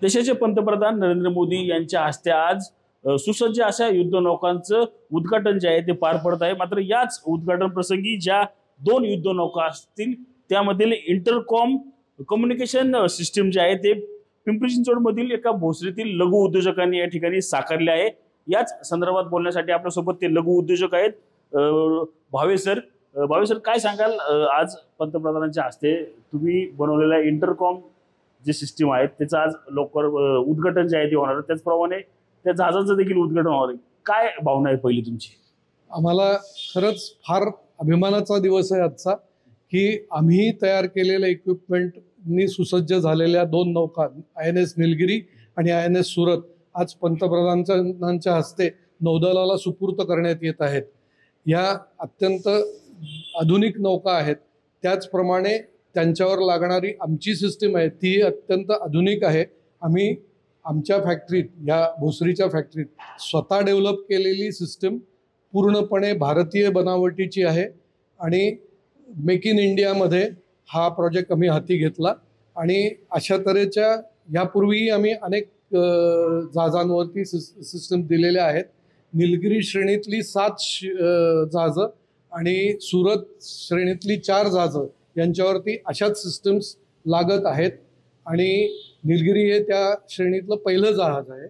देशाचे पंतप्रधान नरेंद्र मोदी यांच्या हस्ते आज सुसज्ज अशा युद्धनौकांचं उद्घाटन जे आहे ते पार पडत आहे। मात्र याच उद्घाटन प्रसंगी ज्या 2 युद्धनौका असतील त्यामधील इंटरकॉम कम्युनिकेशन सिस्टीम जे आहे ते पिंपरी चिंचवड मधील एका भोसरीतील लघु उद्योजकांनी या ठिकाणी साकारले आहे। याच संदर्भात बोलण्यासाठी आपल्यासोबत ते लघु उद्योजक आहेत। भावे सर काय सांगाल, आज पंतप्रधानांच्या हस्ते तुम्ही बनवलेल्या इंटरकॉम जे सिस्टीम आहे त्याचं आज लवकर उद्घाटन जे आहे ते होणार आहे, त्याचप्रमाणे त्या जहाजाचं देखील उद्घाटन होणार आहे। काय भावना आहे पहिली तुमची? आम्हाला खरंच फार अभिमानाचा दिवस आहे आजचा की आम्ही तयार केलेल्या इक्विपमेंटनी सुसज्ज झालेल्या 2 नौका INS निलगिरी आणि INS सुरत आज पंतप्रधानांच्या हस्ते नौदलाला सुपूर्त करण्यात येत आहेत। या अत्यंत आधुनिक नौका आहेत, त्याचप्रमाणे त्यांच्यावर लागणारी आमची सिस्टीम आहे ती अत्यंत आधुनिक आहे। आम्ही आमच्या फॅक्टरीत, या भोसरीच्या फॅक्टरीत स्वतः डेव्हलप केलेली सिस्टीम पूर्णपणे भारतीय बनावटीची आहे आणि मेक इन इंडियामध्ये हा प्रोजेक्ट आम्ही हाती घेतला। आणि अशा तऱ्हेच्या यापूर्वीही आम्ही अनेक जहाजांवरती सिस्टीम दिलेल्या आहेत। निलगिरी श्रेणीतली 7 जहाजं आणि सुरत श्रेणीतली 4 जहाजं यांच्यावरती अशाच सिस्टम्स लागत आहेत आणि निलगिरी हे त्या श्रेणीतलं पहिलं जहाज आहे।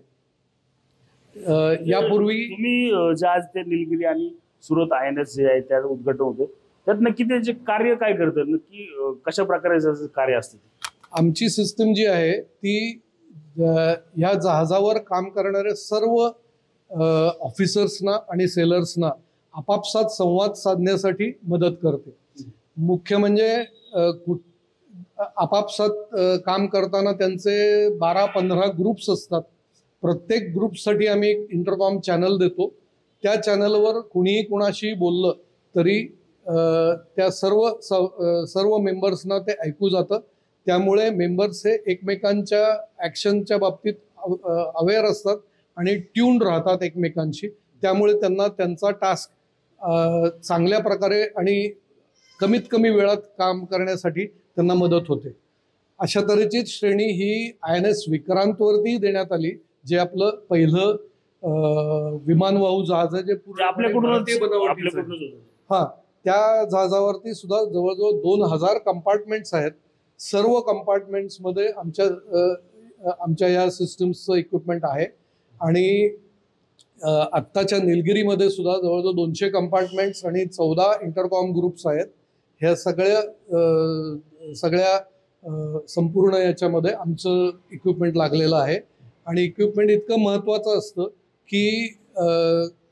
यापूर्वी तुम्ही जहाज ते निलगिरी आणि सुरत INS जे आहे त्या उद्घाटन होते, त्यात नक्की त्याचे कार्य काय करतं, नक्की कशा प्रकारे कार्य असते? आमची सिस्टीम जी आहे ती या जहाजावर काम करणाऱ्या सर्व ऑफिसर्सना आणि सेलर्सना आपापसात संवाद साधण्यासाठी मदत करते। मुख्य म्हणजे आपापसात काम करताना त्यांचे 12-15 ग्रुप्स असतात। प्रत्येक ग्रुपसाठी आम्ही एक इंटरकॉम चॅनल देतो। त्या चॅनलवर कुणीही कुणाशी बोललं तरी त्या सर्व मेंबर्सना ते ऐकू जातं। त्यामुळे मेंबर्स हे एकमेकांच्या ॲक्शनच्या बाबतीत अवेअर असतात आणि ट्यून्ड राहतात एकमेकांशी। त्यामुळे त्यांना त्यांचा टास्क चांगल्या प्रकारे आणि कमीत कमी वेळात काम करण्यासाठी त्यांना मदत होते। अशा तऱ्हेची श्रेणी ही INS विक्रांतवरती देण्यात आली, जे आपलं पहिलं विमानवाहू जहाज आहे, जे आपल्याकडून हां, त्या जहाजावरती सुद्धा जवळजवळ 2000 कंपार्टमेंट्स आहेत। सर्व कंपार्टमेंट्समध्ये आमच्या या सिस्टम्सचं इक्विपमेंट आहे आणि आत्ताच्या निलगिरीमध्ये सुद्धा जवळजवळ 200 कंपार्टमेंट्स आणि 14 इंटरकॉम ग्रुप्स आहेत। ह्या सगळ्या संपूर्ण याच्यामध्ये आमचं इक्विपमेंट लागलेलं आहे। आणि इक्विपमेंट इतकं महत्त्वाचं असतं की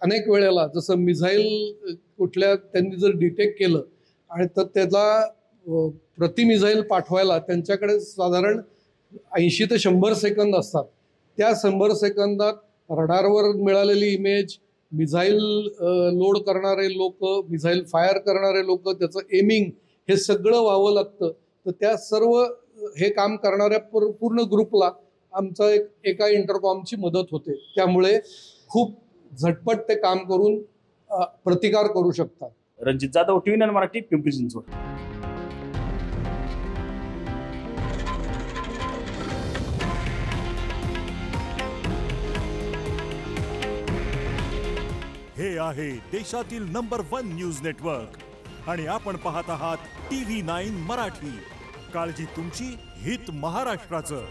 अनेक वेळेला जसं मिसाईल कुठल्या त्यांनी जर डिटेक्ट केलं आणि तर त्याला प्रति मिसाईल पाठवायला त्यांच्याकडे साधारण 80 ते 100 सेकंद असतात। त्या 100 सेकंदात रडारवर मिळालेली इमेज, मिसाईल लोड करणारे लोक, मिसाईल फायर करणारे लोक, त्याचं एमिंग हे सगळं व्हावं लागतं। तर त्या सर्व हे काम करणाऱ्या पूर्ण ग्रुपला आमचा एका इंटरकॉमची मदत होते। त्यामुळे खूप झटपट ते काम करून प्रतिकार करू शकतात। रणजित जाधव, TV9 मराठी, पिंपरी चिंचवड। हे आहे देशातील नंबर 1 न्यूज नेटवर्क आणि आपण पाहत आहात TV9 मराठी। काळजी तुमची, हित महाराष्ट्राचं।